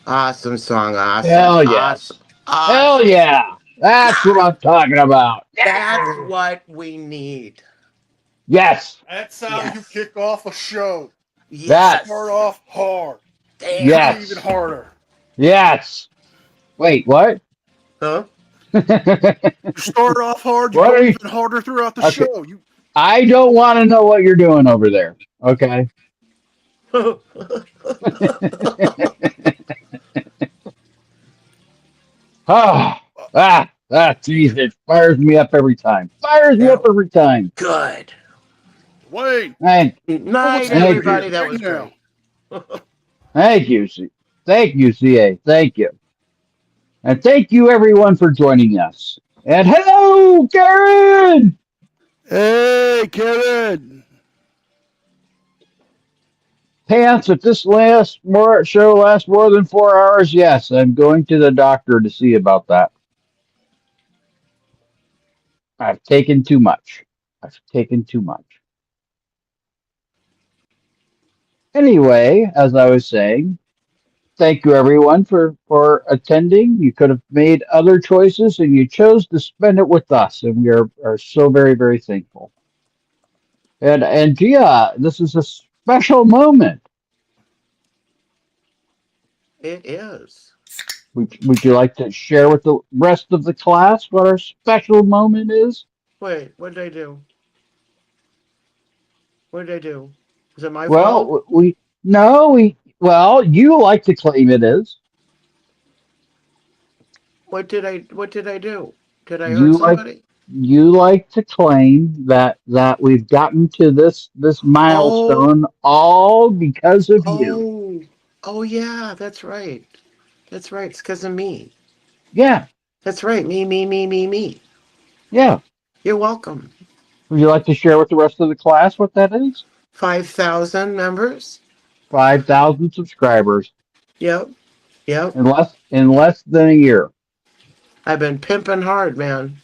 Awesome song. Awesome. Hell yes. Awesome. Awesome. Hell yeah. That's what I'm talking about. That's what we need. Yes. That's how you kick off a show. Yes. Start off hard. Damn. Yes. Even harder. Yes. Wait, what? Huh? You start off hard, you What go are you- even harder throughout the Okay. show. You I don't want to know what you're doing over there. Okay. Geez, it fires me up every time. Fires me up every time. Good. Wayne. Thank Night, Thank everybody. you. That was Now. great. Thank you. Thank you, CA. Thank you. And thank you, everyone, for joining us. And hello, Karen! Hey, Kevin. Pants, if this show lasts more than 4 hours, yes, I'm going to the doctor to see about that. I've taken too much. Anyway, as I was saying, thank you everyone for attending. You could have made other choices and you chose to spend it with us, and we are so very, very thankful. And Gia, this is a special moment. It is. Would you like to share with the rest of the class what our special moment is? Wait, what did I do? What did I do? Is it my fault? Well, you like to claim it is. What did I do? Did I hurt somebody? You like to claim that we've gotten to this milestone all because of you. Oh yeah, that's right. That's right. It's because of me. Yeah. That's right. Me. Yeah. You're welcome. Would you like to share with the rest of the class what that is? 5,000 members. 5,000 subscribers. Yep. In less than a year. I've been pimping hard, man.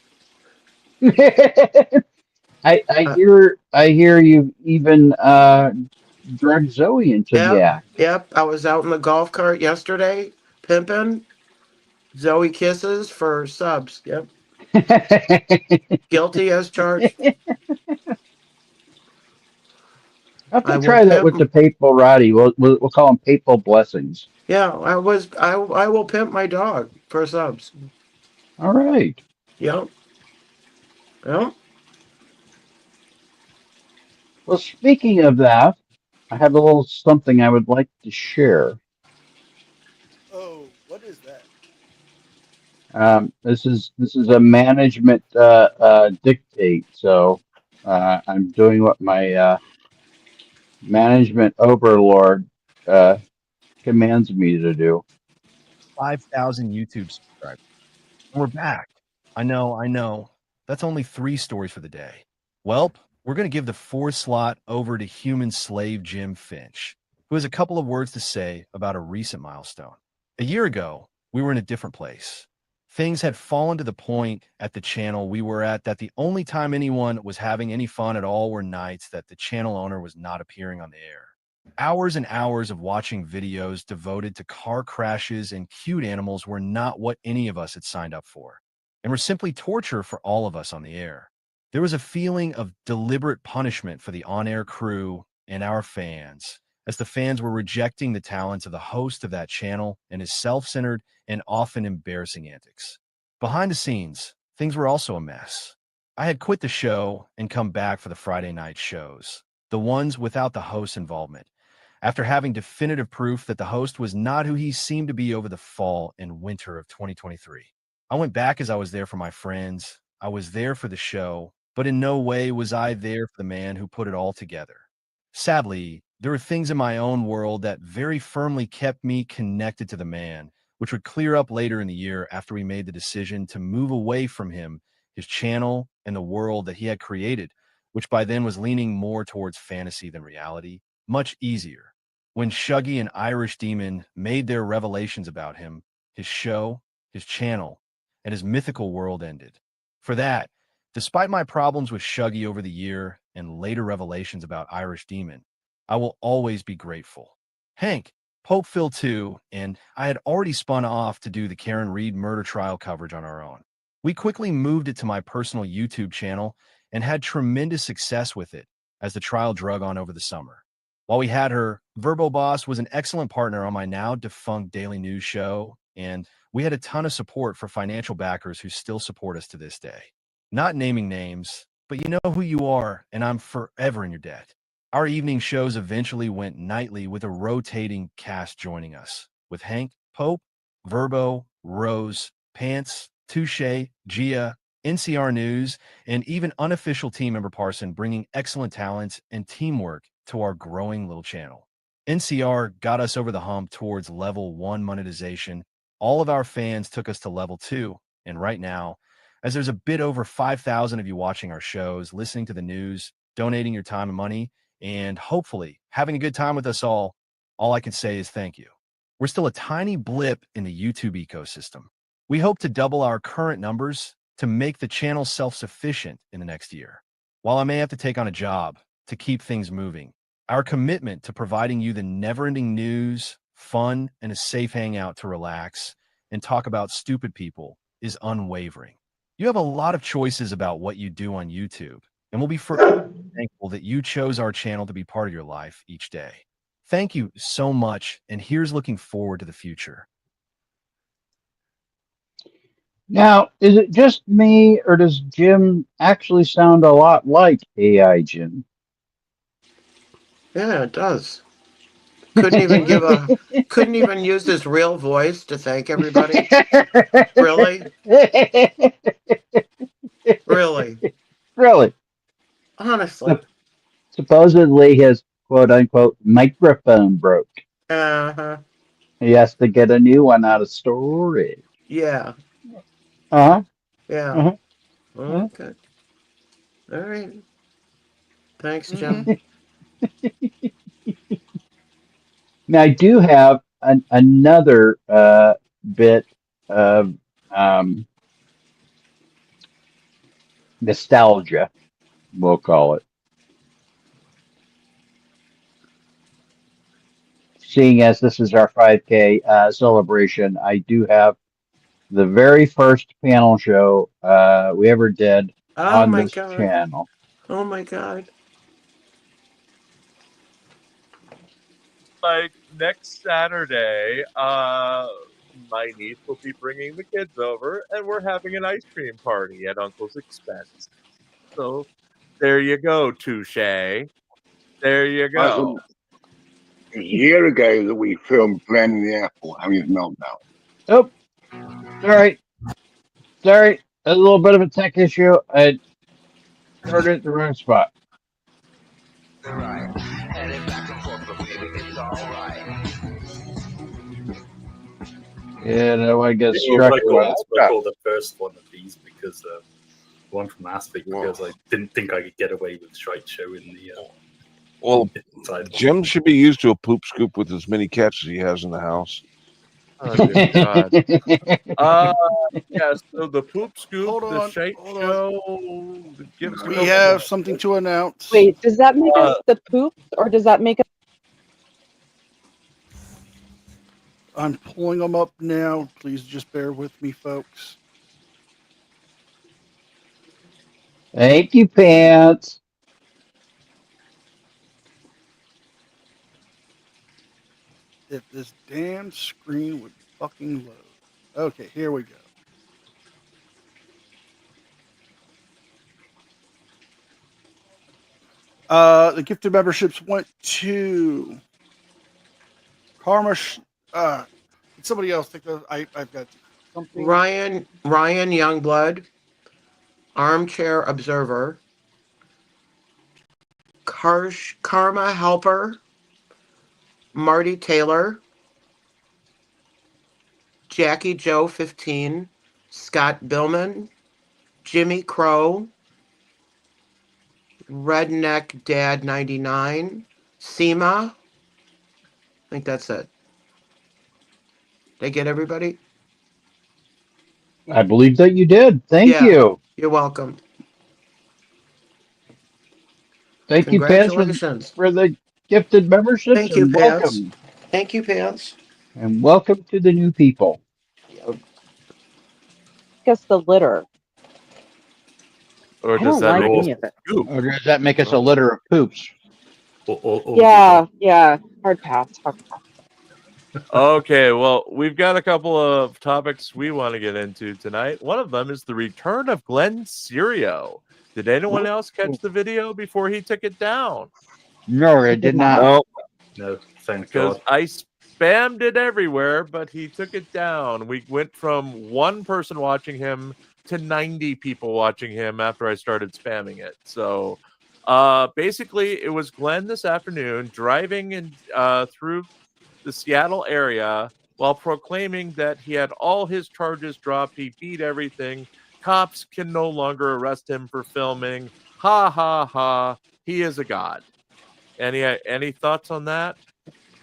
I hear you even drugged Zoe into the act. Yep. I was out in the golf cart yesterday, pimping. Zoe kisses for subs. Yep. Guilty as charged. I have to try that with the papal Roddy. We'll call them papal blessings. Yeah, I will pimp my dog for subs. All right. Yep. Well, speaking of that, I have a little something I would like to share. Oh, what is that? This is a management dictate. So I'm doing what my management overlord commands me to do. 5,000 YouTube subscribers. And we're back. I know. That's only 3 stories for the day. Welp, we're going to give the 4th slot over to human slave Jim Finch, who has a couple of words to say about a recent milestone. A year ago, we were in a different place. Things had fallen to the point at the channel we were at that the only time anyone was having any fun at all were nights that the channel owner was not appearing on the air. Hours and hours of watching videos devoted to car crashes and cute animals were not what any of us had signed up for, and were simply torture for all of us on the air. There was a feeling of deliberate punishment for the on-air crew and our fans, as the fans were rejecting the talents of the host of that channel and his self-centered and often embarrassing antics. Behind the scenes, things were also a mess. I had quit the show and come back for the Friday night shows, the ones without the host's involvement, after having definitive proof that the host was not who he seemed to be over the fall and winter of 2023. I went back as I was there for my friends. I was there for the show, but in no way was I there for the man who put it all together. Sadly, there were things in my own world that very firmly kept me connected to the man, which would clear up later in the year after we made the decision to move away from him, his channel, and the world that he had created, which by then was leaning more towards fantasy than reality, much easier. When Shuggy and Irish Demon made their revelations about him, his show, his channel, and his mythical world ended. For that, despite my problems with Shuggy over the year and later revelations about Irish Demon, I will always be grateful. Hank, Popeville 2, and I had already spun off to do the Karen Reed murder trial coverage on our own. We quickly moved it to my personal YouTube channel and had tremendous success with it as the trial drug on over the summer. While we had her, Verbo Boss was an excellent partner on my now defunct daily news show, and we had a ton of support for financial backers who still support us to this day. Not naming names, but you know who you are, and I'm forever in your debt. Our evening shows eventually went nightly with a rotating cast joining us, with Hank, Pope, Verbo, Rose, Pants, Touche, Gia, NCR News, and even unofficial team member Parson bringing excellent talents and teamwork to our growing little channel. NCR got us over the hump towards level 1 monetization. All of our fans took us to level 2, and right now, as there's a bit over 5,000 of you watching our shows, listening to the news, donating your time and money, and hopefully having a good time with us all I can say is thank you. We're still a tiny blip in the YouTube ecosystem. We hope to double our current numbers to make the channel self-sufficient in the next year. While I may have to take on a job to keep things moving, our commitment to providing you the never-ending news, fun, and a safe hangout to relax and talk about stupid people is unwavering. You have a lot of choices about what you do on YouTube, and we'll be forever thankful that you chose our channel to be part of your life each day. Thank you so much, and here's looking forward to the future. Now, is it just me, or does Jim actually sound a lot like AI Jim? Yeah, it does. Couldn't even use his real voice to thank everybody. Really? Really? Really? Honestly. Supposedly his quote-unquote microphone broke. Uh-huh. He has to get a new one out of storage. Yeah. Uh-huh. Yeah. Uh-huh. Okay. All right. Thanks, Jim. Now, I do have another bit of nostalgia, we'll call it. Seeing as this is our 5K celebration, I do have the very first panel show we ever did Oh on my this God. channel. Oh my God. Like next Saturday, my niece will be bringing the kids over, and we're having an ice cream party at Uncle's expense. So there you go, Touche. There you go. A year ago that we filmed Glenn in the airport having his meltdown. Oh, sorry. Sorry. A little bit of a tech issue. I started at the wrong spot. Yeah, no, I get struck. I called the first one of these because one from last week because I didn't think I could get away with Shite Show in the well, inside. Jim should be used to a poop scoop with as many cats as he has in the house. Oh, dear God. Yeah, so the poop scoop, Hold the on, Shite hold on. Show. We have something to announce. Wait, does that make us the poops, or does that make us? I'm pulling them up now. Please just bear with me, folks. Thank you, Pants. If this damn screen would fucking load. Okay, here we go. The gifted memberships went to Karma. Somebody else take those. I've got something. Ryan Youngblood, Armchair Observer, Karma Helper, Marty Taylor, Jackie Joe 15, Scott Billman, Jimmy Crow, Redneck Dad 99, Seema. I think that's it. Did I get everybody? I believe that you did. Thank you. You're welcome. Thank you, Pants, Congratulations. for the gifted memberships. Thank you, and Pants. welcome. Thank you, Pants. And welcome to the new people. Guess the litter. Or I does don't that like make any of it. poop? Or does that make us a litter of poops? Yeah, yeah. Hard pass. Hard pass. Okay, well, we've got a couple of topics we want to get into tonight. One of them is the return of Glenn Serio. Did anyone else catch the video before he took it down? No, it did not. No, thank Because God. I spammed it everywhere, but he took it down. We went from one person watching him to 90 people watching him after I started spamming it. So basically, it was Glenn this afternoon driving through the Seattle area while proclaiming that he had all his charges dropped. He beat everything. Cops can no longer arrest him for filming. Ha ha ha. He is a god. Any thoughts on that?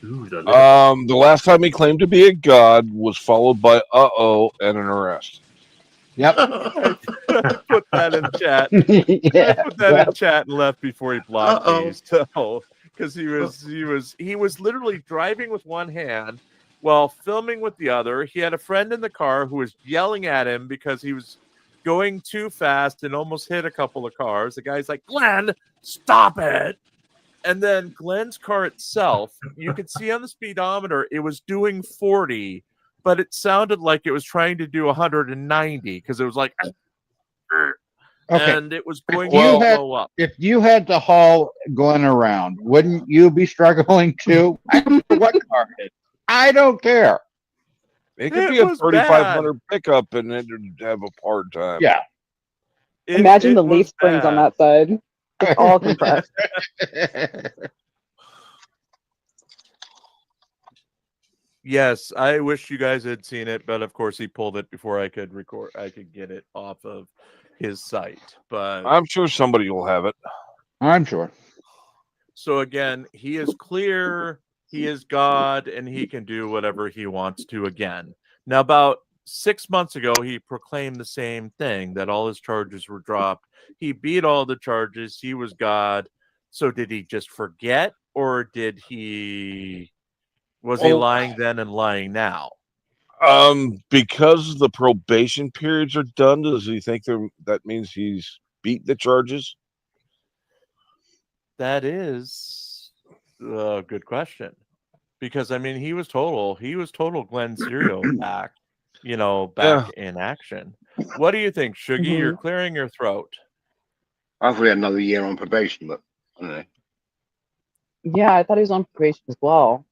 Ooh, the The last time he claimed to be a god was followed by and an arrest. Yep. Put that in chat. Yeah. I put that in chat and left before he blocked me. So because he was literally driving with one hand while filming with the other. He had a friend in the car who was yelling at him because he was going too fast and almost hit a couple of cars. The guy's like, "Glenn, stop it!" And then Glenn's car itself, you could see on the speedometer, it was doing 40, but it sounded like it was trying to do 190 because it was like, Okay. and it was going Well, to blow up. If you had to haul Glenn around, wouldn't you be struggling too? I don't know what car it is. I don't care. It could It be a was 3,500 pickup and it would have a hard time. Yeah. Imagine the was leaf springs on bad. that side. It's all compressed. Yes, I wish you guys had seen it, but of course he pulled it before I could record. I could get it off of his site. But I'm sure somebody will have it. I'm sure. so again, he is clear, he is God, and he can do whatever he wants to again. Now, about 6 months ago, he proclaimed the same thing, that all his charges were dropped. He beat all the charges. He was God. So did he just forget, or was he lying then and lying now? Because the probation periods are done, does he think that means he's beat the charges? That is a good question. Because I mean, he was total Glenn Serio back, in action. What do you think, Shuggy? You're clearing your throat. I've had another year on probation, but I don't know. Yeah, I thought he was on probation as well.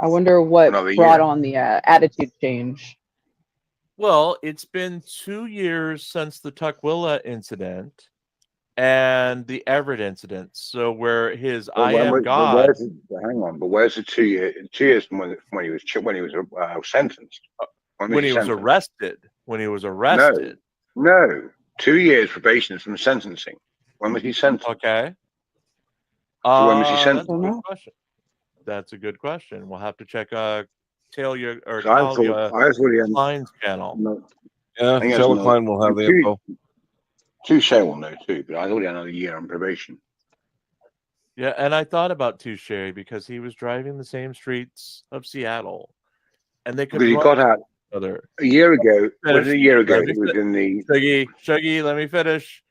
I wonder what Another brought year. on the attitude change. Well, it's been 2 years since the Tukwila incident and the Everett incident. So where his I am God. Hang on, but where's the 2 years? 2 years from when he was sentenced? When he was arrested. When he was arrested. No, 2 years probation from sentencing. When was he sentenced? Okay. So when was he That's sentenced? a good question. That's a good question. We'll have to check Talia or So I thought Klein's channel. Yeah, Talia Klein will have the info. Touche will know too, but I thought he had another year on probation. Yeah, and I thought about Touche because he was driving the same streets of Seattle, and they could. Because he got out a year ago. Was it a year ago? He was in the Shuggy. Let me finish.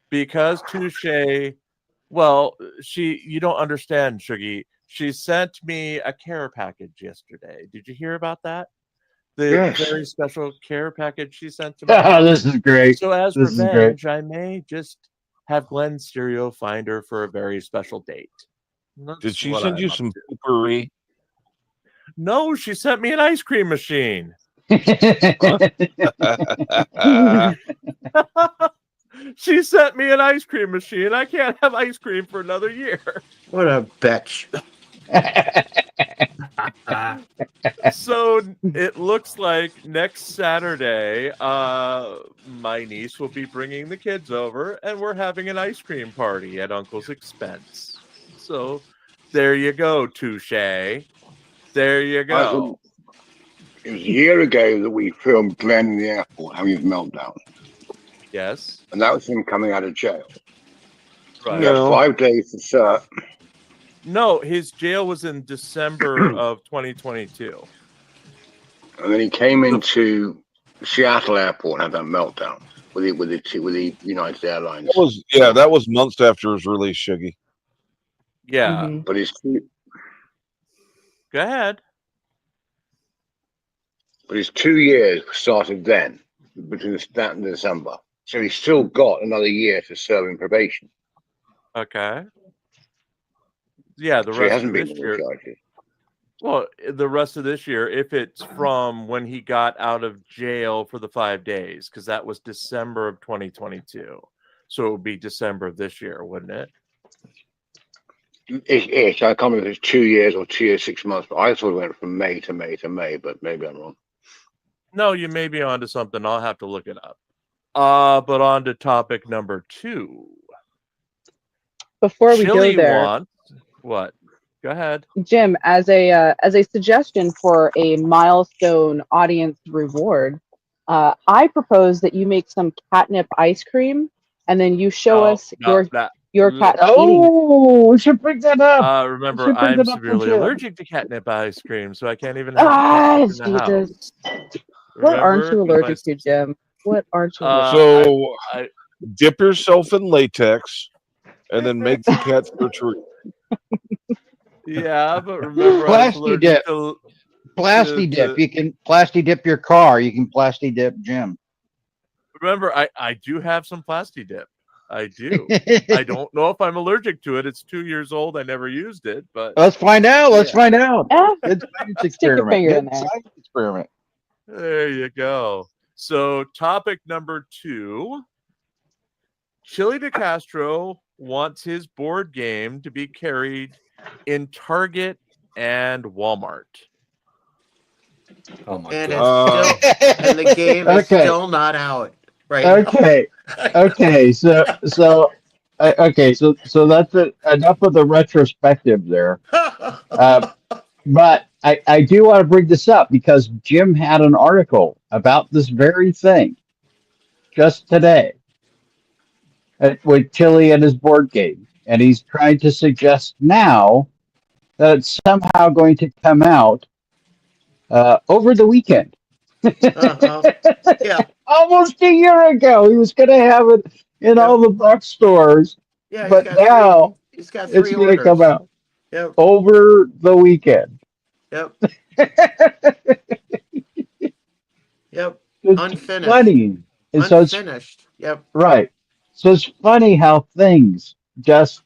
Because Touche, well, you don't understand, Shuggy. She sent me a care package yesterday. Did you hear about that? The very special care package she sent to me. Oh, this is great. So as This is revenge, I may just have Glenn Serio find her for a very special date. Did she send you some poopery? No, she sent me an ice cream machine. She sent me an ice cream machine. I can't have ice cream for another year. What a bitch. So it looks like next Saturday, my niece will be bringing the kids over, and we're having an ice cream party at Uncle's expense. So there you go, Touche. There you go. It was a year ago that we filmed Glenn in the airport having his meltdown. Yes. And that was him coming out of jail. Right. We had 5 days to cert. No, his jail was in December of 2022. And then he came into Seattle airport and had that meltdown with the United Airlines. That was months after his release, Shuggy. Yeah. Mhm. But his Go ahead. But his 2 years started then, between that and December. So he's still got another year to serve in probation. Okay. Yeah, the So he rest hasn't of been this on year. the charges. Well, the rest of this year, if it's from when he got out of jail for the 5 days, because that was December of 2022. So it would be December of this year, wouldn't it? Ish. I can't remember if it's 2 years or 2 years, 6 months, but I thought it went from May to May to May, but maybe I'm wrong. No, you may be onto something. I'll have to look it up. But on to topic number 2. Before we Chili go there, wants what? Go ahead. Jim, as a suggestion for a milestone audience reward, I propose that you make some catnip ice cream, and then you show us your cat eating. Oh, we should bring that up. Remember, should bring I'm that up for severely Jim. allergic to catnip ice cream, so I can't even have catnip in the Jesus. house. What aren't you Remember? allergic to, Jim? What aren't you allergic to? So dip yourself in latex and then make the cat treat. Yeah, but remember, I was Plasti allergic dip. to Plasti dip. You can plasti dip your car. You can plasti dip Jim. Remember, I do have some plasti dip. I do. I don't know if I'm allergic to it. It's 2 years old. I never used it, but Let's find out. Let's find out. It's a science Stick your experiment. finger in It's a there. science experiment. there you go. So, topic number 2. Chili DeCastro wants his board game to be carried in Target and Walmart. Oh my And god. it's still, and the game is Okay. still not out. Right. Okay. Okay. So that's enough of the retrospective there. But I do want to bring this up because Jim had an article about this very thing just today with Chili and his board game. And he's trying to suggest now that it's somehow going to come out over the weekend. Yeah. Almost a year ago, he was going to have it in all the bookstores. Yeah. But now he's got it's 3 going orders. to come out Yep. over the weekend. Yep. Yep. It's Unfinished. funny. And so it's Unfinished. Yep. right. So it's funny how things just,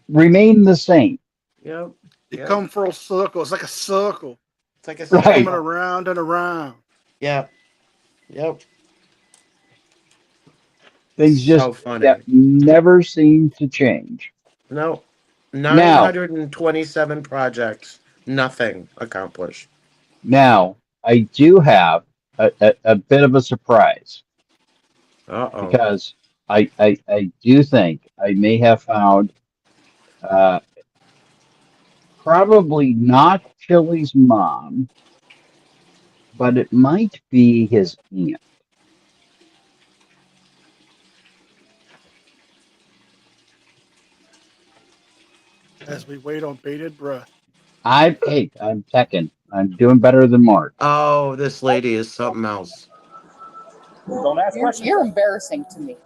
remain the same. Yep. You Yep. come full circle. It's like a circle. It's like a Right. Coming circle. around and around. Yep. Yep. Things just So funny. never seem to change. No. Now- 927 projects. Nothing accomplished. Now, I do have a bit of a surprise Uh-oh. because I do think I may have found probably not Chili's mom, but it might be his aunt. As we wait on bated breath. I'm teching. I'm doing better than Mark. Oh, this lady is something else. Don't ask questions. You're embarrassing to me.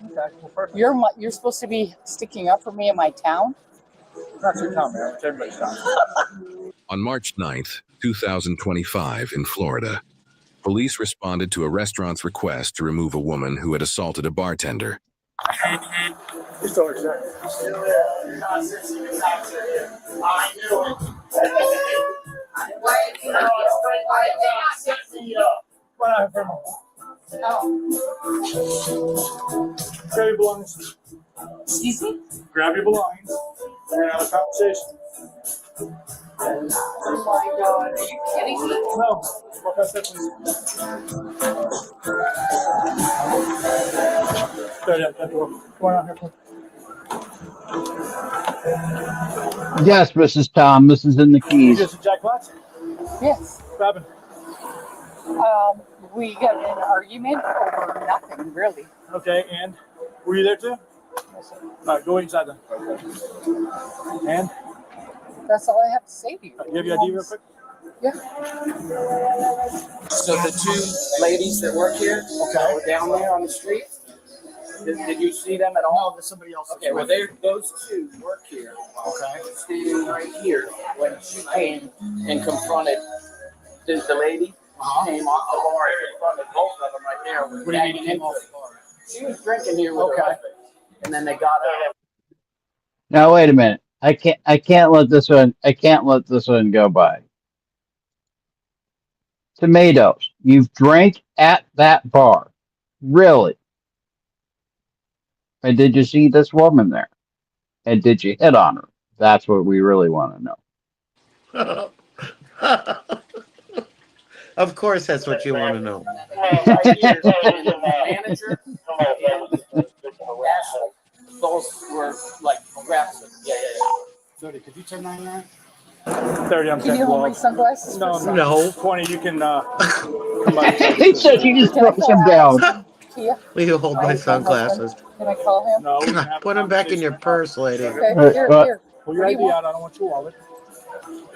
You're supposed to be sticking up for me in my town. Not your town, man. It's everybody's town. On March 9th, 2025 in Florida, police responded to a restaurant's request to remove a woman who had assaulted a bartender. You still exact. Grab your belongings. Excuse me? Grab your belongings. We're gonna have a conversation. Oh my god, are you kidding me? No. Walk outside, please. There, yeah, that door. Come on out here, quick. Yes, Mrs. Tom. This is in the keys. This is Jack Platts. Yes. Robin. We got in an argument over nothing, really. Okay, and were you there too? All right, go inside then. And That's all I have to say to you. you have your ID real quick? Yeah. So the two ladies that work here, were down there on the street. Did you see them at all? No, there's somebody else. Okay, well, those two work here. Okay. Standing right here when she came and confronted the lady. Came off the bar and confronted both of them right there. What do you mean came off the bar? She was drinking here with her husband, and then they got out. Now wait a minute. I can't let this one go by. Tomatoes. You've drank at that bar. Really? And did you see this woman there? And did you hit on her? That's what we really want to know. Of course, that's what you want to know. The manager and Ashley, those were like aggressive. Yeah. 30, could you turn 99? 30, I'm Can you hold my sunglasses? No. 20, you can. He said you just throws him down. Kia, Will you hold my sunglasses? can I call him? No. Put them back in your purse, lady. Okay, here. Pull your ID out. I don't want your wallet.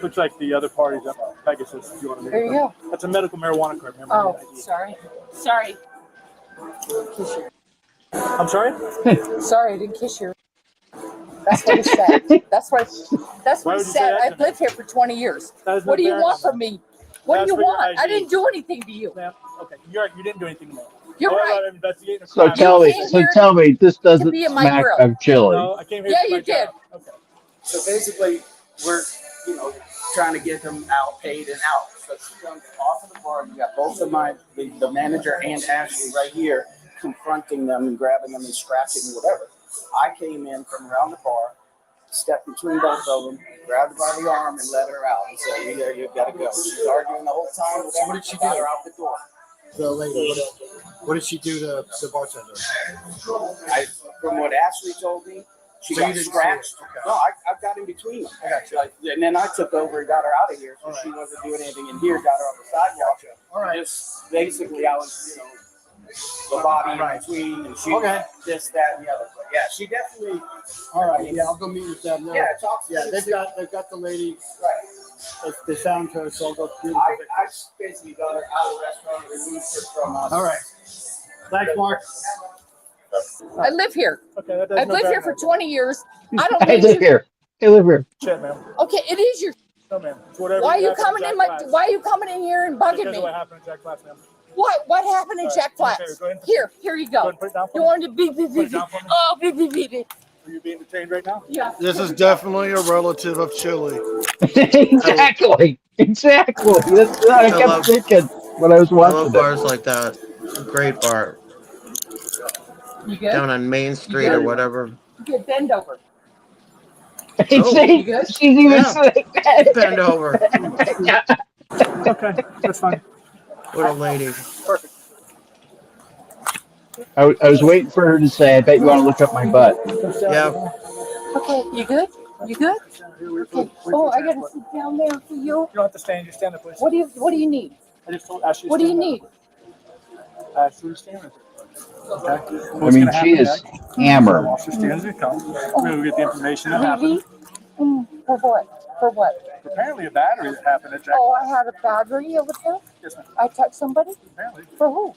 Looks like the other parties at Pegasus. If you want to make There you go. That's a medical marijuana card. Remember Oh, the ID. sorry. Sorry. Kiss you. I'm sorry? Sorry, I didn't kiss you. That's what he said. That's what Why he would you say said. that I've to me? lived here for 20 years. That is What do you not want fair from me? What That's do you for your want? I ID. didn't do anything to you. Ma'am, okay, you didn't do anything to me. You're All right. I'm investigating a So crime. tell me, came so here tell me, this doesn't be in my smack grill. of chili. No, I came here Yeah, to do my you did. job. Okay. So basically, we're trying to get them out, paid and out. So she comes off of the bar. You got both of the manager and Ashley right here confronting them and grabbing them and scratching and whatever. I came in from around the bar, stepped between both of them, grabbed her by the arm and let her out and said, you gotta go. She's arguing the whole time. So what did she got do? her out the door. The lady, what did she do to the bartender? From what Ashley told me, she So you got didn't scratched. see it? Okay. No, I got in between them. And then I took over and got her out of here. So she wasn't doing anything in here, got her on the sidewalk. All right. Just basically, I was, the body in between, and she this, that, and the other. But yeah, she definitely. All right. Yeah, I'll go meet with them. Yeah, talk to Yeah, them. they've got the lady. Right. They sound her, so I'll go through. I basically got her out of the restaurant and removed her from us. All right. Thanks, Mark. I live here. Okay, that does I've no lived here better. for 20 years. I don't I need live you. here. I live here. Shit, man. Okay, it is your. No, man. It's whatever. Why are you happened coming to in Jack my? Flats. Why are you coming in here and bugging Because me? of what happened to Jack Flats, man. What happened in All right, Jack do me a Flats? favor, go ahead. Here you Go go. ahead and put it down for You me. wanted to beep. Put it down for me. Oh, beep. Are you being detained right now? Yeah. This is definitely a relative of chili. Exactly. Exactly. That's what I I kept love- thinking when I was I watching love it. bars like that. Great bar. You good? Down on Main Street or whatever. Good. Bend over. See, good? she's even Yeah. saying Bend over. Okay, that's fine. What a lady. Perfect. I was waiting for her to say, I bet you want to look up my butt. Yeah. Okay. You good? You good? Okay. Oh, I gotta sit down there for you. You don't have to stand. Just stand there, please. What do you need? I just told Ashley. to What do you stand need? there. Ashley, stand there. Okay. I mean, she is hammered. Officer stands and comes. We're gonna get the information that happened. Really? For what? For what? Apparently, a battery that happened at Jack. Oh, I had a battery over there. Yes, ma'am. I touched somebody. Apparently. For who?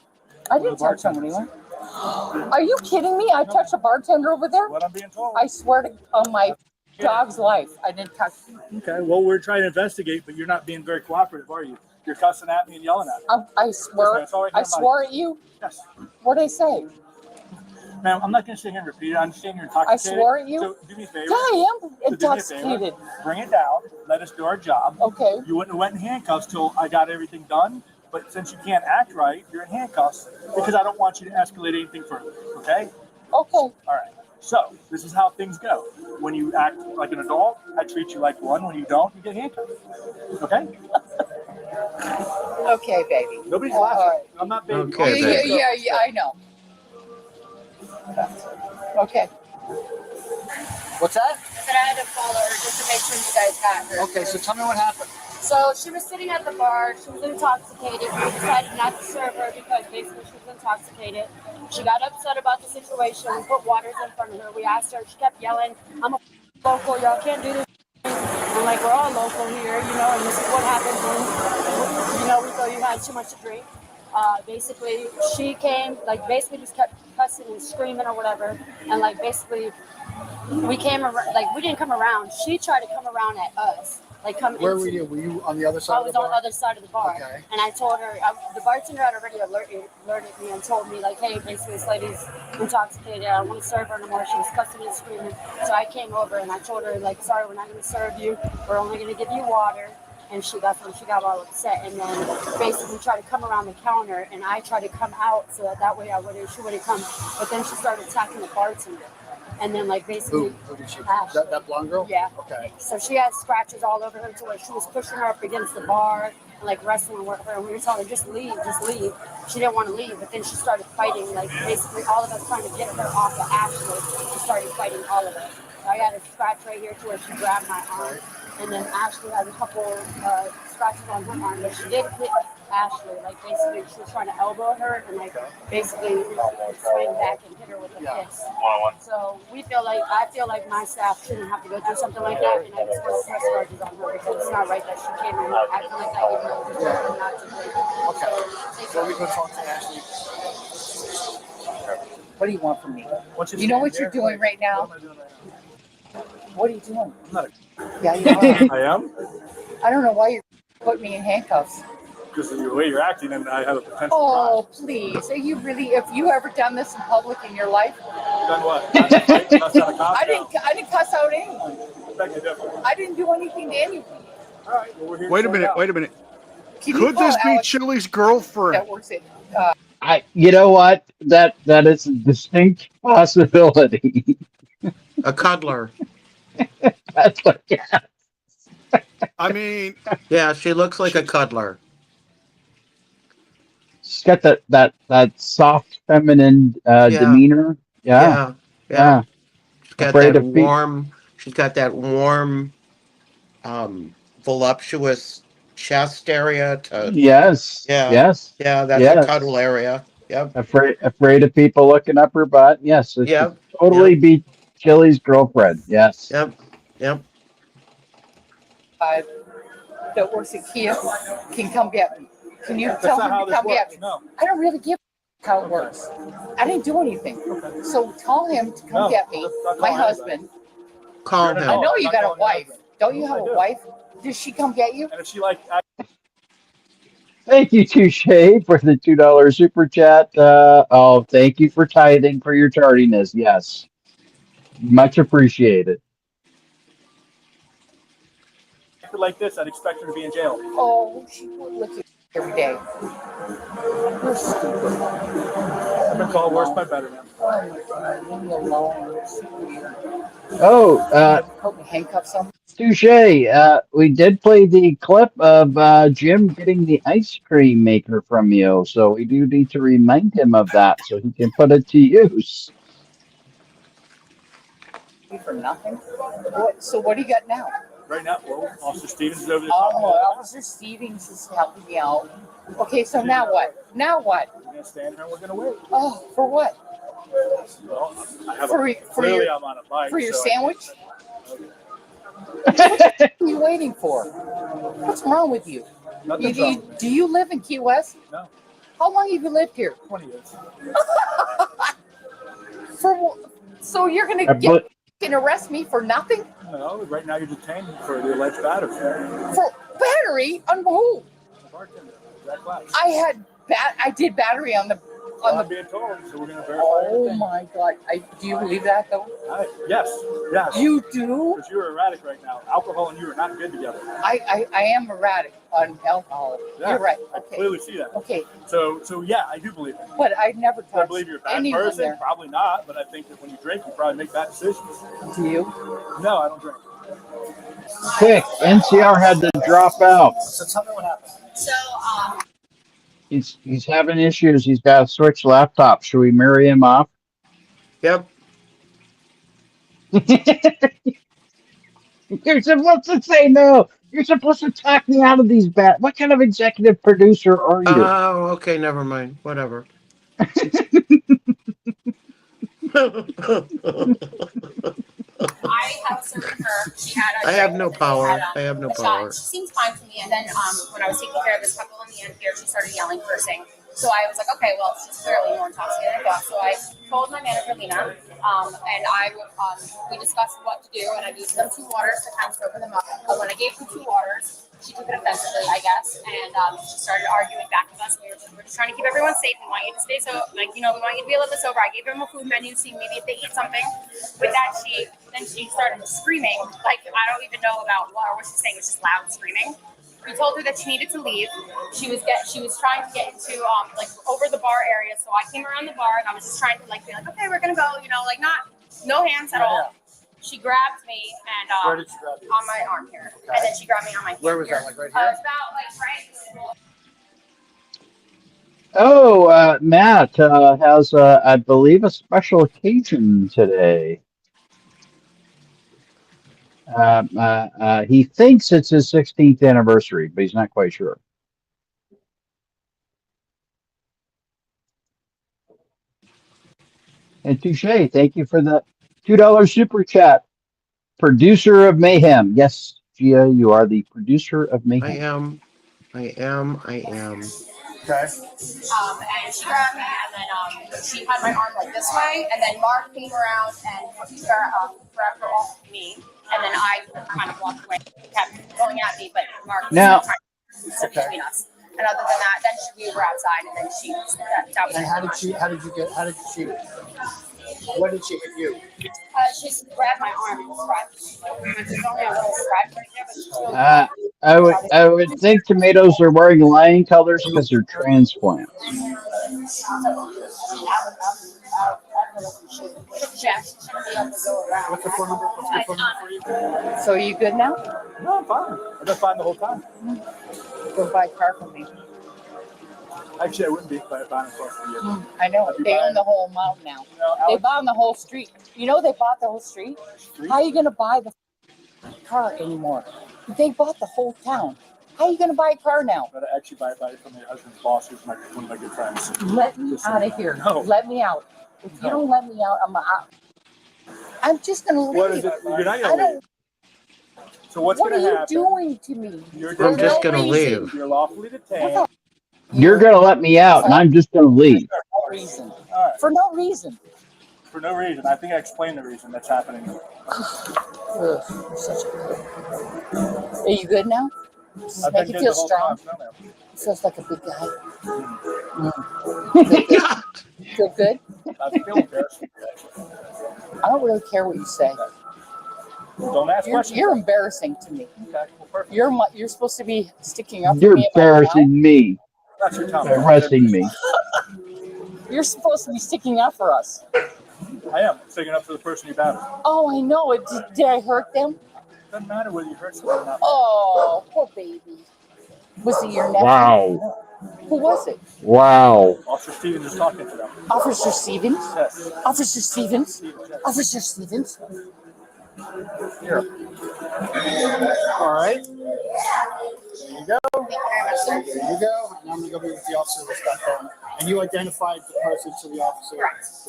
I didn't touch somebody. Are you kidding me? I touched a bartender over there. What I'm being told. I swear to on my dog's life, I didn't touch. Okay. Well, we're trying to investigate, but you're not being very cooperative, are you? You're cussing at me and yelling at me. I swear. Yes, ma'am. It's all right I here, buddy. swore at you. Yes. What'd I say? Ma'am, I'm not going to sit here and repeat it. I'm standing here I intoxicated. swore at you. So do me a favor. Yeah, I am So do me a favor. intoxicated. Bring it down. Let us do our job. Okay. You wouldn't have went in handcuffs till I got everything done. But since you can't act right, you're in handcuffs because I don't want you to escalate anything further. Okay? Okay. All right. So this is how things go. When you act like an adult, I treat you like one. When you don't, you get handcuffed. Okay? Okay, baby. Nobody's All laughing. right. I'm not baby. Okay, Yeah, baby. yeah, I know. Okay. What's that? I said I had to follow her just to make sure you guys got her. Okay, so tell me what happened. So she was sitting at the bar. She was intoxicated. We decided not to serve her because basically she was intoxicated. She got upset about the situation. We put waters in front of her. We asked her. She kept yelling, "I'm a local. Y'all can't do this." I'm like, we're all local here, you know, and this is what happens when, you know, we feel you had too much to drink. Basically, she came, like, basically just kept cussing and screaming or whatever, and, like, basically, we came around, like, we didn't come around. She tried to come around at us. Like, come Where were you? Were you on the other side I of was the bar? on the other side of the bar. Okay. And I told her, the bartender had already alerted me and told me, like, hey, basically this lady's intoxicated. I don't want to serve her anymore. She was cussing and screaming. So I came over and I told her, like, sorry, we're not going to serve you. We're only going to give you water. And that's when she got all upset. And then basically tried to come around the counter. And I tried to come out so that way she wouldn't come. But then she started attacking the bartender. And then, like, basically, Who did she? Ash. That blonde girl? Yeah. Okay. So she had scratches all over her to where she was pushing her up against the bar and, like, wrestling with her. And we were telling her, just leave. She didn't want to leave. But then she started fighting, like, basically all of us trying to get her off of Ashley. She started fighting all of us. So I had a scratch right here to where she grabbed my arm. And then Ashley had a couple scratches on her arm. But she did hit Ashley. Like, basically, she was trying to elbow her and, like, basically swing back and hit her with a fist. So I feel like my staff shouldn't have to go through something like that, and I just want to press charges on her because it's not right that she came in acting like that, even though she told her not to. Okay. So we go talk to Ashley. What do you want from me? You know what you're doing right now? What are you doing? Yeah, you are. I am? I don't know why you put me in handcuffs. Because of the way you're acting, and I have a potential Oh, please. Are you really, if you ever done this in public in your life? Done what? I I didn't cuss out anyone. beg to differ. I didn't do anything to anyone. All right, well, we're here. Wait a minute. Can you Could call this be Alex Chili's girlfriend? that works at, You know what? That is a distinct possibility. A cuddler. That's what. Yeah. I mean, Yeah, she looks like a cuddler. She's got that soft feminine demeanor. Yeah. Yeah. She's got Afraid that of feet. warm. She's got that warm, voluptuous chest area. Yes. Yeah. Yes. Yeah, that's Yes. a cuddle area. Yep. Afraid of people looking up her butt. Yes. This Yep. could totally be Chili's girlfriend. Yes. Yep. that works at Kia can come get me. Can you That's tell not him how to this come get works, me? no. I don't really give a how it works. I didn't do anything. So tell him to come get me, my husband. Call You're an him. I adult. know you I'm got a not calling your wife. husband. Don't you Yes, have I a do. wife? Does she come get you? And if she like, Thank you, Touche, for the $2 super chat. Thank you for tithing for your tardiness. Yes. Much appreciated. acted like this, I'd expect her to be in jail. Oh, she would look at you every day. You're stupid. I've been called worse by better, man. Oh my God, leave me alone. You're so weird. Oh, Put me handcuffs on. Touche. We did play the clip of Jim getting the ice cream maker from you, so we do need to remind him of that so he can put it to use. For nothing. So what do you got now? Right now, well, Officer Stevens is over there. Oh, Officer Stevens is helping me out. Okay, so now what? Now what? We're gonna stand here and we're gonna wait. Oh, for what? Well, I have for I'm on a bike. For your so sandwich? What are you waiting for? What's wrong with you? Nothing's wrong with me. Do you live in Key West? No. How long have you lived here? 20 years. So you're gonna arrest me for nothing? No, right now you're detained for the alleged battery. For battery on who? The bartender, Jack Glass. I did battery on the. I'm being told, so we're gonna verify. Oh everything. my God! Do you believe that though? Yes. You do? Because you're erratic right now. Alcohol and you are not good together. I am erratic on alcohol. Yeah, You're right. I clearly see that. Okay. So yeah, I do believe it. But I never Do I touched believe you're a bad anyone person? there. Probably not, but I think that when you drink, you probably make bad decisions. Do you? No, I don't drink. Quick, NCR had to drop out. So tell me what happened. So, He's having issues. He's got to switch laptop. Should we marry him off? Yep. You're supposed to say no. You're supposed to talk me out of these bad. What kind of executive producer are you? Oh, okay, never mind. Whatever. I have served her. She had a I have drink no and then they had power. I have no a shot. power. She seemed fine to me. And then when I was taking care of this couple in the end here, she started yelling, cursing. So I was like, okay, well, she's clearly more intoxicated than I thought. So I told my manager, Lena, and we discussed what to do. And I gave them 2 waters to kind of sober them up. But when I gave them 2 waters, she took it offensively, I guess, and she started arguing back with us. We're just trying to keep everyone safe. We want you to stay so, we want you to be a little bit sober. I gave them a food menu, seeing maybe if they eat something. With that, she started screaming. Like, I don't even know about what she's saying. It's just loud screaming. We told her that she needed to leave. She was trying to get into over the bar area. So I came around the bar and I was just trying to be like, okay, we're gonna go. No hands at all. She grabbed me and Where did she grab you? on my arm here, and then she grabbed me on my hand. Where was here. that? Like right It here? was about right. Oh, Matt has, I believe, a special occasion today. He thinks it's his 16th anniversary, but he's not quite sure. And Touche, thank you for the $2 super chat. Producer of Mayhem. Yes, Gia, you are the producer of Mayhem. I am. Okay. And she grabbed me, and then she had my arm like this way, and then Mark came around and grabbed her off of me, and then I kind of walked away. He kept going at me, but Mark was Now- trying to sit between us. And other than that, then we were outside, and then that was And it. what did she hit you? She grabbed my arm and scratched. There's only a little scratch right there, but she's really I would think tomatoes are wearing lion colors because they're transplants. What's the phone number? For you? So are you good now? No, I'm fine. I've been fine the whole time. Go buy a car from me. Actually, I wouldn't be buying a car for you. I know. They own the whole mountain now. They bought the whole street. They bought the whole street. How are you going to buy the car anymore? They bought the whole town. How are you going to buy a car now? But I actually buy it from your husband's boss, who's one of my good friends. Let me out of here. No. Let me out. If you don't let me out, I'm just going to leave. What is it? You're not going to leave. So what's going to happen? What are you doing to me? I'm just going to leave. You're lawfully detained. You're going to let me out, and I'm just going to leave. For no reason. For no reason. For no reason. I think I explained the reason that's happening. Are you good now? Does it make you feel strong? It feels like a big guy. Feel good? I feel embarrassed. I don't really care what you say. Don't ask questions. You're embarrassing to me. Okay, well, perfect. You're supposed to be sticking up for You're me. at my embarrassing me. That's your time. Arresting me. You're supposed to be sticking up for us. I am sticking up for the person you battered. Oh, I know. Did I hurt them? Doesn't matter whether you hurt someone or not. Oh, poor baby. Was it your nephew? Wow. Who was it? Wow. Officer Stevens is talking to them. Officer Stevens? Yes. Officer Stevens? Officer Stevens? Here. All right. There you go. There you go. And I'm going to go be with the officer with stuff on. And you identified the person to the officer, the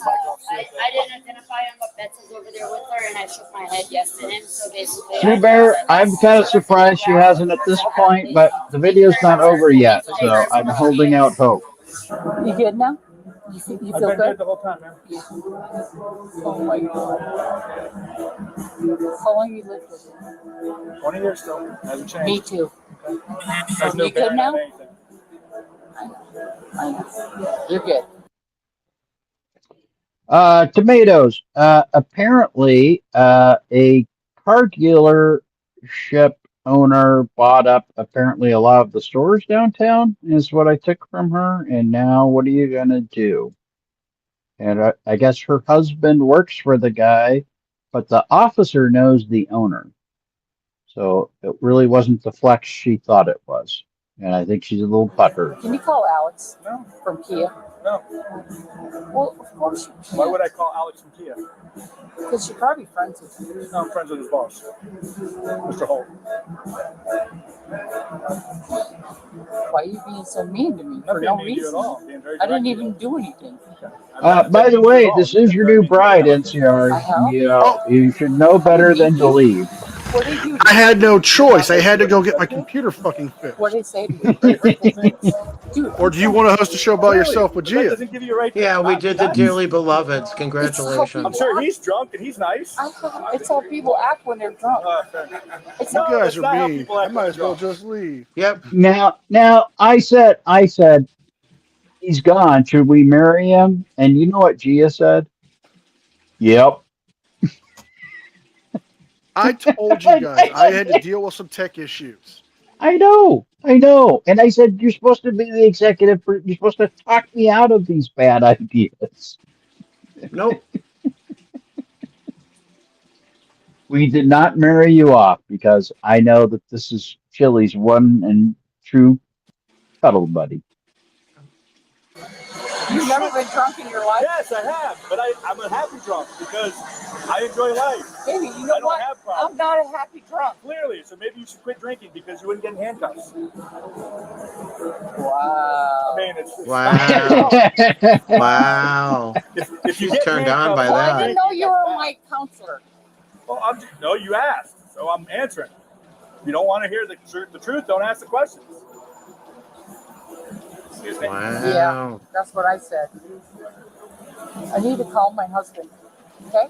bike officer. I didn't identify him, but Betsy's over there with her, and I shook my head yes to him. So basically, True Bear, I'm kind of surprised she hasn't at this point, but the video's not over yet, so I'm holding out hope. You good now? You I've feel been good? good the whole time, man. Oh my God. How long you lived with him? 20 years still. Hasn't changed. Me too. There's no You good bearing now? on anything. I know. You're good. Tomatoes. Apparently, a car dealership owner bought up apparently a lot of the stores downtown, is what I took from her. And now what are you going to do? And I guess her husband works for the guy, but the officer knows the owner. So it really wasn't the flex she thought it was. And I think she's a little butthurt. Can you call Alex from Kia? No. Well, of course you Why can't. would I call Alex from Kia? Because you're probably friends with him. No, I'm friends with his boss, Mr. Holt. Why are you being so mean to me Not for being no mean to you at reason? all. Being very I didn't direct. even do anything. By the way, this is your new bride, NCR. You know, you should know better than to leave. What did you do? I had no choice. I had to go get my computer fucking fixed. What did it say to you? Very hurtful things. Dude, Or do you want to host a show by yourself with That Gia? doesn't give you a right to Yeah, we not did be the nice. Dearly Beloveds. I'm Congratulations. sure he's drunk and he's nice. it's how people act when they're drunk. It's You not, guys that's are not how mean. people I act might when as well they're just leave. Yep. Now, I said, he's gone. Should we marry him? And you know what Gia said? Yep. I told you guys I had to deal with some tech issues. I know. And I said, you're supposed to be the executive. You're supposed to talk me out of these bad ideas. Nope. We did not marry you off because I know that this is Chili's one and true cuddle buddy. you've never been drunk in your life? Yes, I have, but I'm a happy drunk because I enjoy life. Baby, you know I don't what? have problems. I'm not a happy drunk. Clearly, so maybe you should quit drinking because you wouldn't get in handcuffs. Wow. I mean, it's Wow. Wow. If you She's get turned on by handcuffed, Well, I that. didn't know you were my counselor. Well, no, you asked, so I'm answering. If you don't want to hear the truth, don't ask the questions. Excuse me. Wow. Yeah, that's what I said. I need to call my husband. Okay?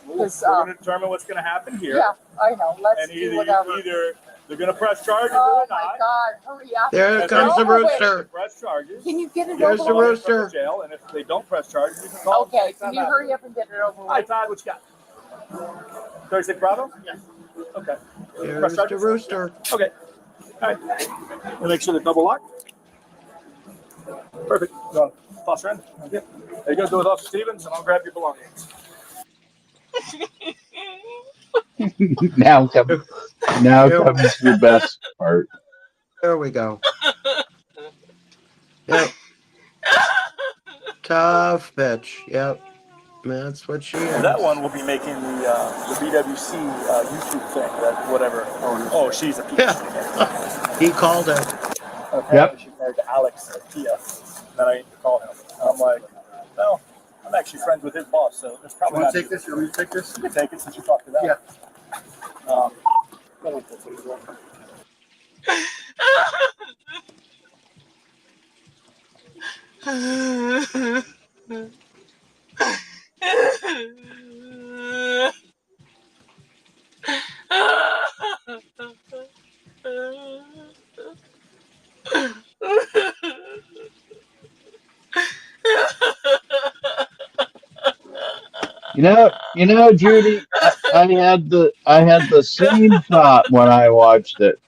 Because We're going to determine what's going to happen here. yeah, I know. Let's And do whatever. either they're going to press charges Oh or they're my not. God! Hurry up! There And comes the they're over with. rooster. Press charges. Can you get it There's over the with? rooster. Jail, and if they don't press charges, you can call. Okay, can you hurry up and get it over Hi, with? Todd. What you got? 36 Bravo? Yeah. Okay. There's the rooster. Okay. All right. We'll make sure they're double locked. Perfect. Go toss her in. Okay. There you go. Go with Officer Stevens, and I'll grab your belongings. now comes the best part. There we go. Yep. Tough bitch. Yep. That's what she is. That one will be making the BWC YouTube thing. That whatever. Oh, she's a piece. Yeah. He called it. Okay. Yep. She's married to Alex or Tia. Then I need to call him. And I'm like, no, I'm actually friends with his boss, so it's probably You not. want to take this? You want me to take this? You can take it since you talked to them. Yeah. You know, Judy, I had the same thought when I watched it.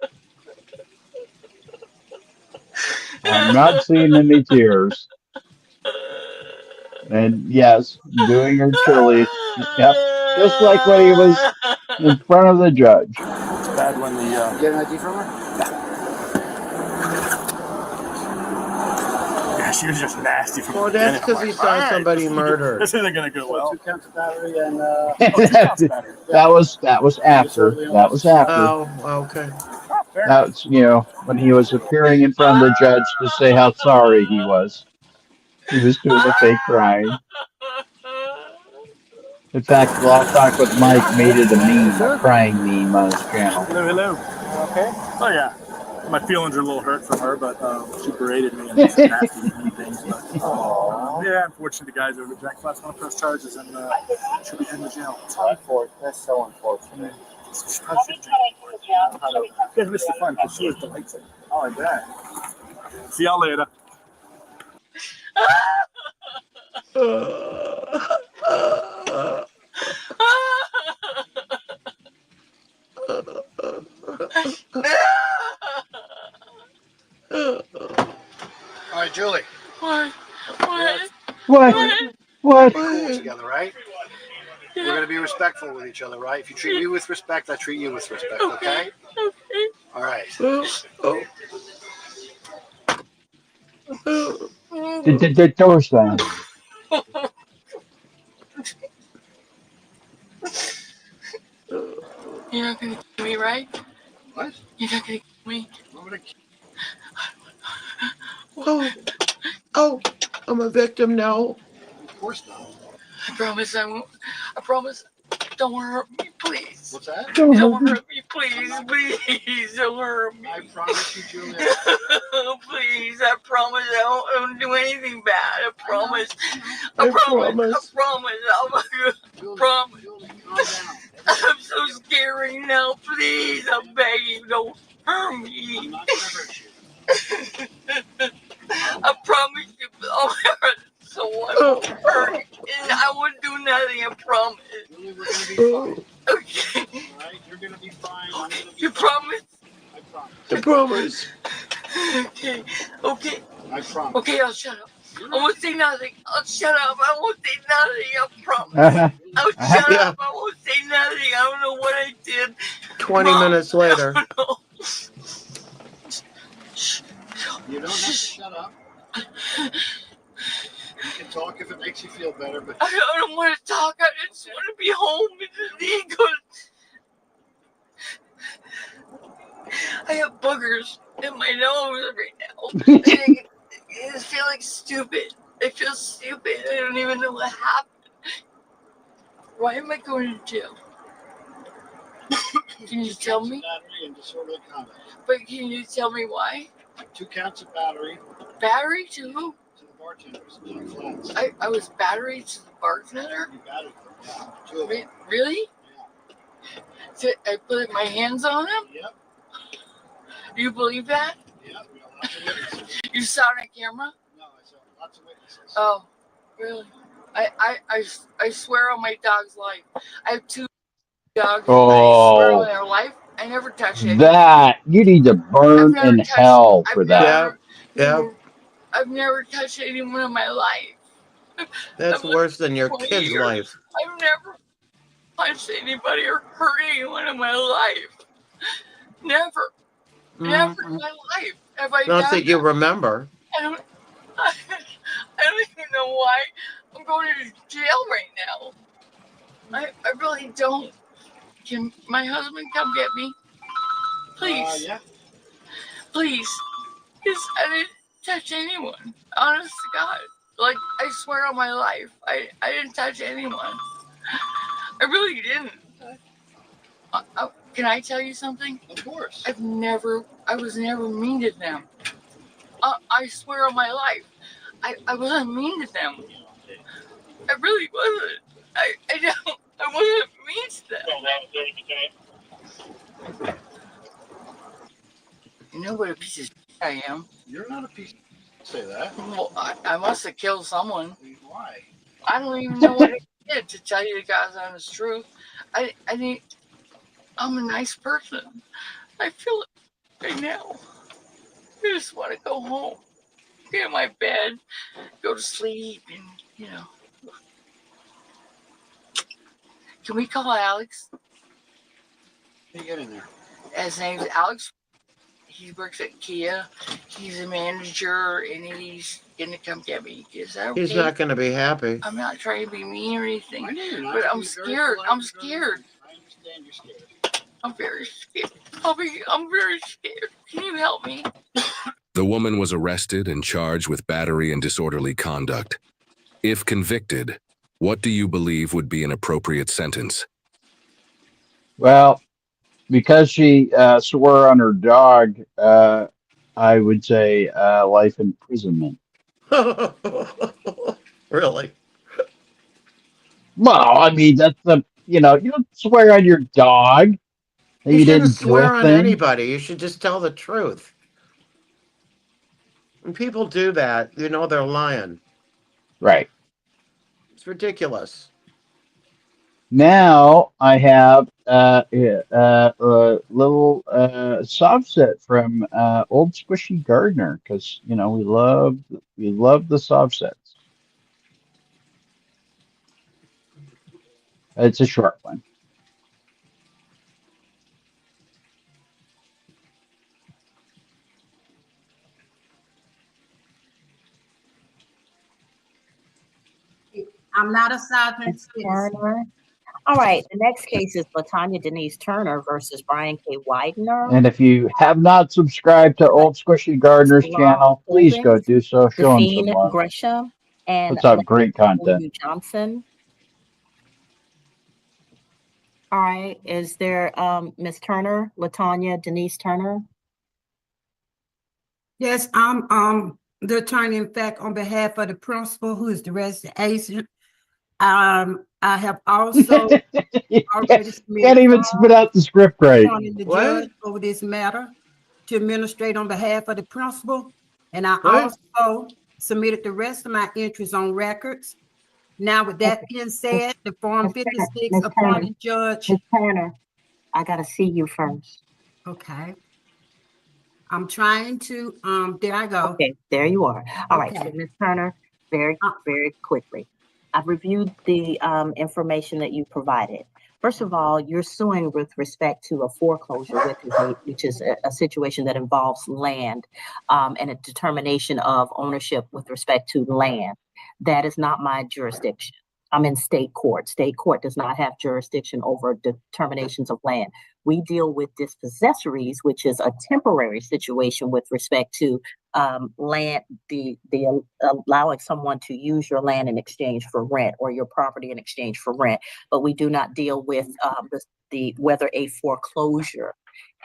I'm not seeing any tears. And yes, doing her chili. Yep. Just like when he was in front of the judge. It's bad when the Get an ID from her? yeah, she was just nasty from Well, the that's beginning. because he I'm saw like, somebody all right, murdered. This isn't gonna go well. 2 counts of battery and that was after. That was after. Oh, okay. That's, you know, when he was appearing in front of the judge to say how sorry he was. He was doing a fake crying. In fact, Law Talk with Mike made it a meme, a crying meme on his channel. Hello. Okay. Oh yeah. My feelings are a little hurt from her, but she berated me and said nasty mean things. But yeah, unfortunately, the guys over at Jack Flats want to press charges and she'll be heading to jail. That's so unfortunate. Yeah, missed the fun because she was delightful. Oh, like that. See y'all later. All right, Julie. What? Cool together, right? We're going to be respectful with each other, right? If you treat me with respect, I treat you with respect, okay? All right. The door slam. You're not gonna kill me, right? What? You're not gonna kill me. Oh, I'm a victim now. Of course not. I promise I won't. I promise. Don't hurt me, please. What's that? Don't hurt me, please. Please, don't hurt me. I promise you, Julia. Please, I promise I won't do anything bad. I promise. I I promise. promise. I promise. I'm so scared right now. Please, I'm begging. Don't hurt me. I'm not gonna hurt you. I promise you. Oh my God. So I won't hurt you. And I won't do nothing. I promise. Julia, we're gonna be fine. Okay. Alright, you're gonna be fine. I'm gonna be You fine. promise? I promise. I promise. Okay. Okay. I promise. Okay, I'll shut up. I won't say nothing. I'll shut up. I won't say nothing. I promise. I'll shut Yeah. up. I won't say nothing. I don't know what I did. 20 Mom, minutes later. I don't know. You don't have to shut up. You can talk if it makes you feel better, but I don't want to talk. I just want to be home and just need good. I have boogers in my nose right now. I feel like stupid. I feel stupid. I don't even know what happened. Why am I going to jail? Can you tell me? battery and disorderly conduct. But can you tell me why? 2 counts of battery Battery to who? to the bartenders. Jack Flats. I was battery to the bartender? You battered them. Yeah. 2 of them. Really? So I put my hands on him? Yep. You believe that? Yep. We got lots of witnesses. You saw it on camera? No, I saw lots of witnesses. Oh, really? I swear on my dog's life. I have 2 dogs. Oh. I swear on their life. I never touched it. That you need to I've burn never in touched- hell for I've that. Yeah. I've never touched anyone in my life. That's worse than your 20 kid's years. life. I've never punched anybody or hurt anyone in my life. Never. Never in my life have I Not done that you remember. I don't even know why I'm going to jail right now. I really don't. Can my husband come get me? Please. Yeah. Please. Because I didn't touch anyone. Honest to God. Like, I swear on my life. I didn't touch anyone. I really didn't. Can I tell you something? Of course. I was never mean to them. I swear on my life. I wasn't mean to them. I really wasn't. I wasn't mean to them. You know what a piece of shit I am? You're not a piece of say that. Well, I must have killed someone. Why? I don't even know what I did, to tell you the God's honest truth. I'm a nice person. I feel it right now. I just want to go home, get in my bed, go to sleep, and, you know. Can we call Alex? How you get in there? His name's Alex. He works at Kia. He's a manager, and he's gonna come get me. Is that okay? He's not going to be happy. I'm not trying to be mean or anything, I know you're not. but I'm You're very scared. polite I'm and very scared. nice. I understand you're scared. I'm very scared. I'm very scared. Can you help me? The woman was arrested and charged with battery and disorderly conduct. If convicted, what do you believe would be an appropriate sentence? Well, because she swore on her dog, I would say life imprisonment. Really? Well, I mean, that's the, you don't swear on your dog. You You shouldn't didn't do swear a on thing. anybody. You should just tell the truth. When people do that, you know they're lying. Right. It's ridiculous. Now I have a little soft set from Old Squishy Gardener, because we love the soft sets. It's a short one. I'm not a sovereign citizen. Turner. All right, the next case is LaTanya Denise Turner versus Brian K. Widener. And if you have not subscribed to Old Squishy Gardener's channel, please go do so. Show him some Define love. Gresham and Puts out great content. Johnson. All right, is there Ms. Turner, LaTanya Denise Turner? Yes, I'm the attorney, in fact, on behalf of the principal, who is the resident agent. I have also already Can't even spit out the script right. the judge over this matter to administrate on behalf of the principal, and I also submitted the rest of my entries on records. Now, with that being said, the Form 56 appointed judge. Ms. Turner, I gotta see you first. Okay. I'm trying to, there I go. Okay, there you are. All right, so Ms. Turner, very quickly. I've reviewed the information that you provided. First of all, you're suing with respect to a foreclosure, which is a situation that involves land and a determination of ownership with respect to land. That is not my jurisdiction. I'm in state court. State court does not have jurisdiction over determinations of land. We deal with dispossessories, which is a temporary situation with respect to land, the allowing someone to use your land in exchange for rent or your property in exchange for rent. But we do not deal with whether a foreclosure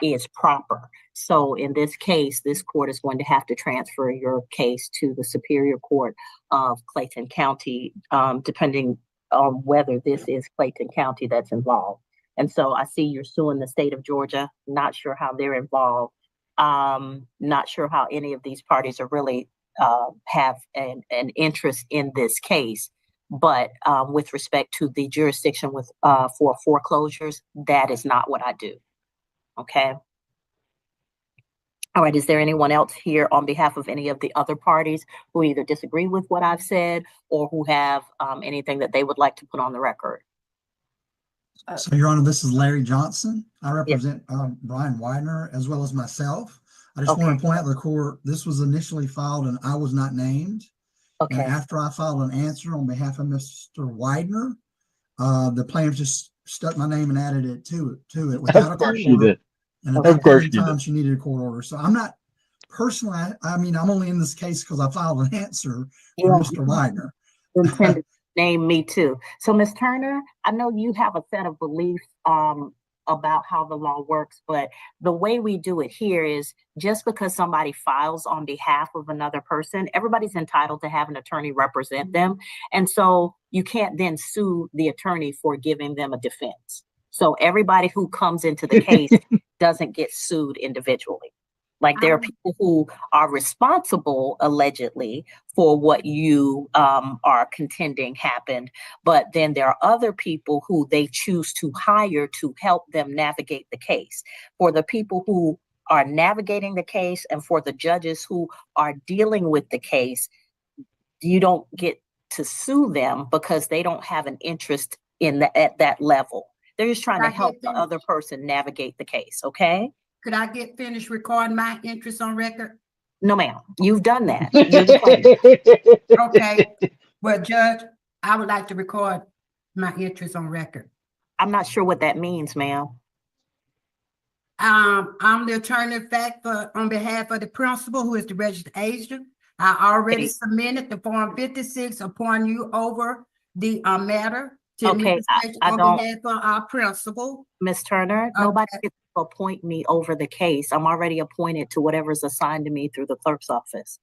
is proper. So in this case, this court is going to have to transfer your case to the Superior Court of Clayton County, depending on whether this is Clayton County that's involved. And so I see you're suing the state of Georgia. Not sure how they're involved. Not sure how any of these parties are really have an interest in this case. But with respect to the jurisdiction for foreclosures, that is not what I do. Okay. All right. Is there anyone else here on behalf of any of the other parties who either disagree with what I've said or who have anything that they would like to put on the record? So, Your Honor, this is Larry Johnson. I represent Brian Widener as well as myself. I just want to point out to the court, this was initially filed and I was not named. And after I filed an answer on behalf of Mr. Widener, the plaintiff just stuck my name and added it to it without a court order. And at that point in time, she needed a court order. So I'm not personally, I mean, I'm only in this case because I filed an answer for Mr. Widener. Name me too. So Ms. Turner, I know you have a set of beliefs about how the law works, but the way we do it here is just because somebody files on behalf of another person, everybody's entitled to have an attorney represent them. And so you can't then sue the attorney for giving them a defense. So everybody who comes into the case doesn't get sued individually. Like there are people who are responsible allegedly for what you are contending happened, but then there are other people who they choose to hire to help them navigate the case. For the people who are navigating the case and for the judges who are dealing with the case, you don't get to sue them because they don't have an interest in at that level. They're just trying to help the other person navigate the case, okay? Could I get finished recording my interest on record? No, ma'am. You've done that. Okay. Well, Judge, I would like to record my interest on record. I'm not sure what that means, ma'am. I'm the attorney of fact on behalf of the principal, who is the registered agent. I already submitted the Form 56 upon you over the matter to on behalf of our principal. Ms. Turner, nobody gets to appoint me over the case. I'm already appointed to whatever's assigned to me through the clerk's office.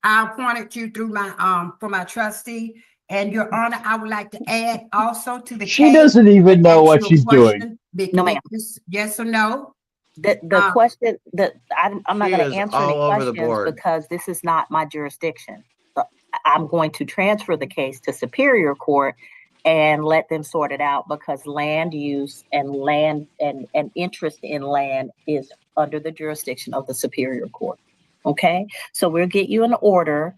I appointed you through my for my trustee. And Your Honor, I would like to add also to the She doesn't even know what she's doing. No, ma'am. Yes or no? The question that I'm not going to answer any questions because this is not my jurisdiction. So I'm going to transfer the case to Superior Court and let them sort it out because land use and land and interest in land is under the jurisdiction of the Superior Court. Okay, so we'll get you an order.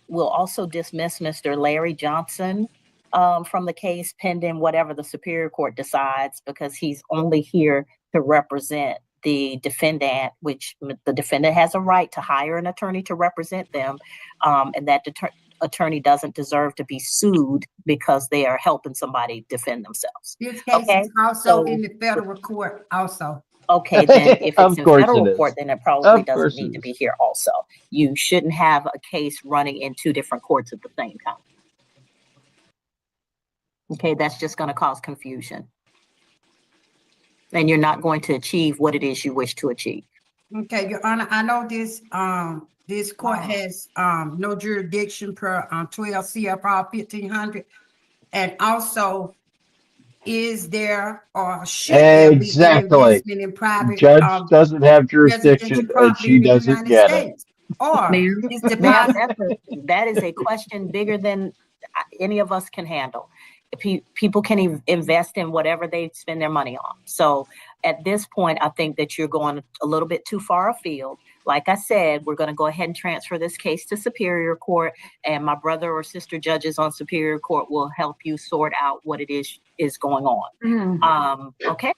We'll also dismiss Mr. Larry Johnson from the case pending whatever the Superior Court decides because he's only here to represent the defendant, which the defendant has a right to hire an attorney to represent them, and that attorney doesn't deserve to be sued because they are helping somebody defend themselves. This case is also in the federal court also. Okay, then if Of it's in course it federal is. court, then it probably Of doesn't course need it to is. be here also. You shouldn't have a case running in 2 different courts at the same time. Okay, that's just going to cause confusion. And you're not going to achieve what it is you wish to achieve. Okay, Your Honor, I know this court has no jurisdiction per 12 CFR 1500, and also is there or should there be an Exactly. investment in private Judge doesn't have residential jurisdiction, and property she in the doesn't United get it. States? Or Ma'am, is the ma'am, private that is a question bigger than any of us can handle. People can invest in whatever they spend their money on. So at this point, I think that you're going a little bit too far afield. Like I said, we're going to go ahead and transfer this case to Superior Court, and my brother or sister judges on Superior Court will help you sort out what it is going on. Okay.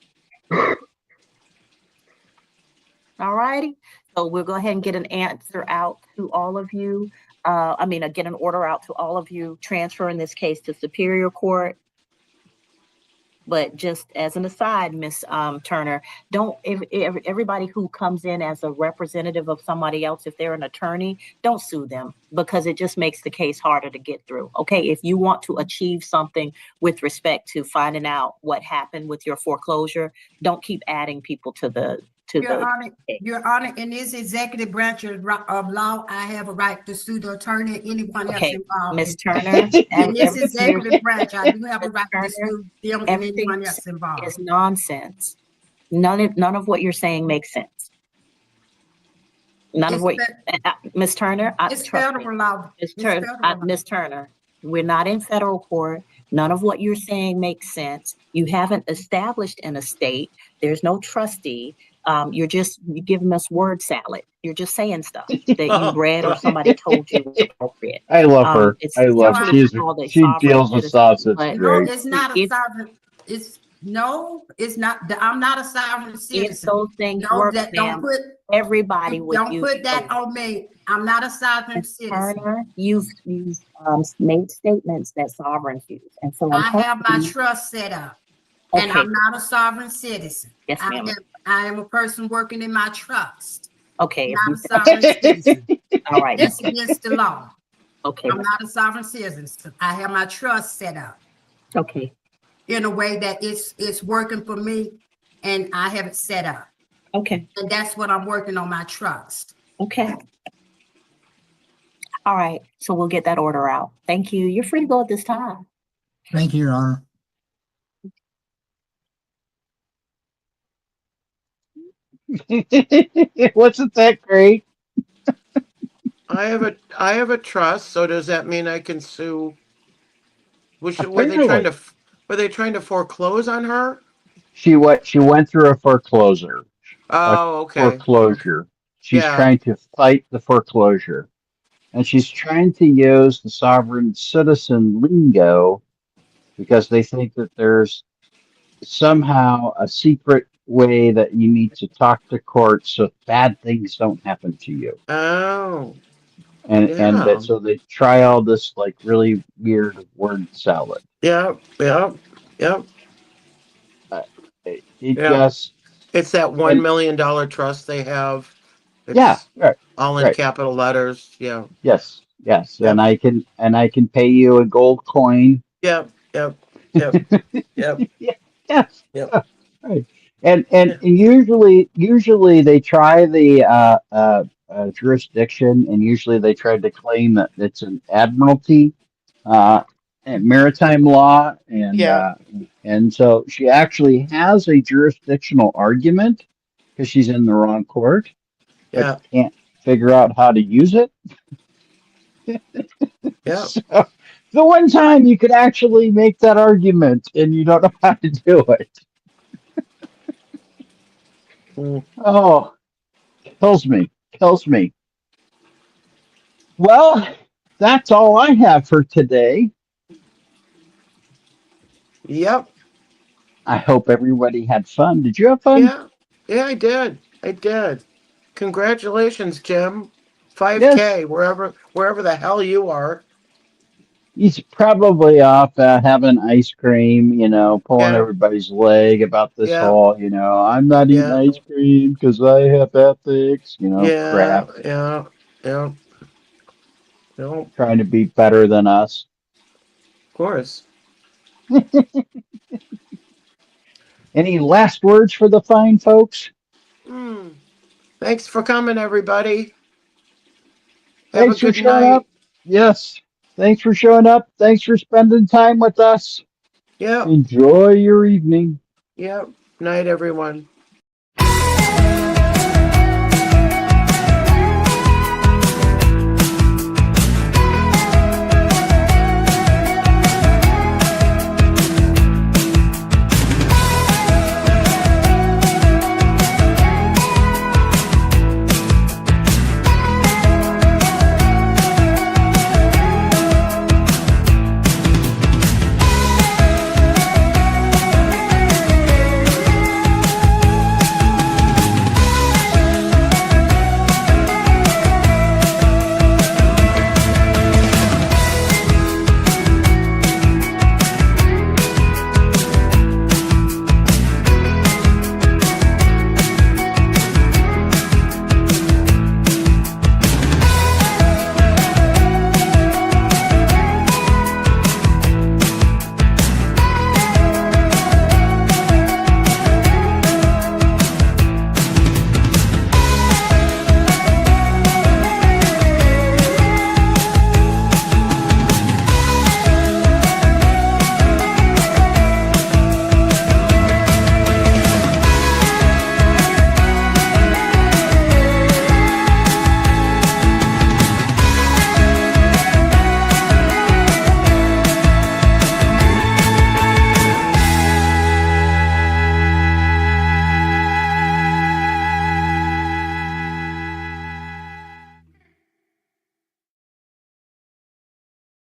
All righty. So we'll go ahead and get an answer out to all of you. Get an order out to all of you, transferring this case to Superior Court. But just as an aside, Miss Turner, everybody who comes in as a representative of somebody else, if they're an attorney, don't sue them, because it just makes the case harder to get through. Okay, if you want to achieve something with respect to finding out what happened with your foreclosure, don't keep adding people to the Your Honor, in this executive branch of law, I have a right to sue the attorney, anyone else involved. Miss Turner, in this executive branch, I do have a right to sue them and everything anyone else involved. is nonsense. None of what you're saying makes sense. None of what Miss Turner, it's federal law. Miss Turner, we're not in federal court. None of what you're saying makes sense. You haven't established an estate. There's no trustee. You're giving us word salad. You're just saying stuff that you read or somebody told you was appropriate. I love her. I love her. She deals with sausage. No, it's not a sovereign. It's not. I'm not a sovereign citizen. If those things No, work, don't put everybody with don't you. put that on me. I'm not a sovereign citizen. Turner, you've made statements that sovereigns use, and so I have my trust set up, and Okay. I'm not a sovereign citizen. Yes, ma'am. I am a person working in my trust. Okay. Not a sovereign citizen. All right. That's against the law. Okay. I'm not a sovereign citizen. I have my trust set up. Okay. In a way that it's working for me, and I have it set up. Okay. And that's what I'm working on, my trust. Okay. All right. So we'll get that order out. Thank you. You're free to go at this time. Thank you, Your Honor. Wasn't that great? I have a trust. So does that mean I can sue? Were they trying to foreclose on her? She went through a foreclosure. Oh, okay. Foreclosure. She's Yeah. trying to fight the foreclosure. And she's trying to use the sovereign citizen lingo because they think that there's somehow a secret way that you need to talk to court so bad things don't happen to you. Oh. And so they try all this like really weird word salad. Yep. It's that $1 million trust they have. It's right. all in capital letters. Yeah. Yes. And I can pay you a gold coin. Yep. Yes. Right. And usually they try the jurisdiction, and usually they try to claim that it's an admiralty and maritime law, and so she actually has a jurisdictional argument because she's in the wrong court, but can't figure out how to use it. Yeah. So, the one time you could actually make that argument and you don't know how to do it. Oh, kills me. Well, that's all I have for today. Yep. I hope everybody had fun. Did you have fun? Yeah, I did. Congratulations, Jim. 5K, wherever the hell you are. He's probably off having ice cream, you know, pulling Yeah. everybody's leg about this Yeah. whole, you know, I'm not eating Yeah. ice cream because I have ethics, you know, Yeah. crap. Yeah. Yeah. No, Trying to be better than us. of course. Any last words for the fine folks? Thanks for coming, everybody. Have Thanks a for good showing night. up. Yes. Thanks for showing up. Thanks for spending time with us. Yep. Enjoy your evening. Yep. Night, everyone.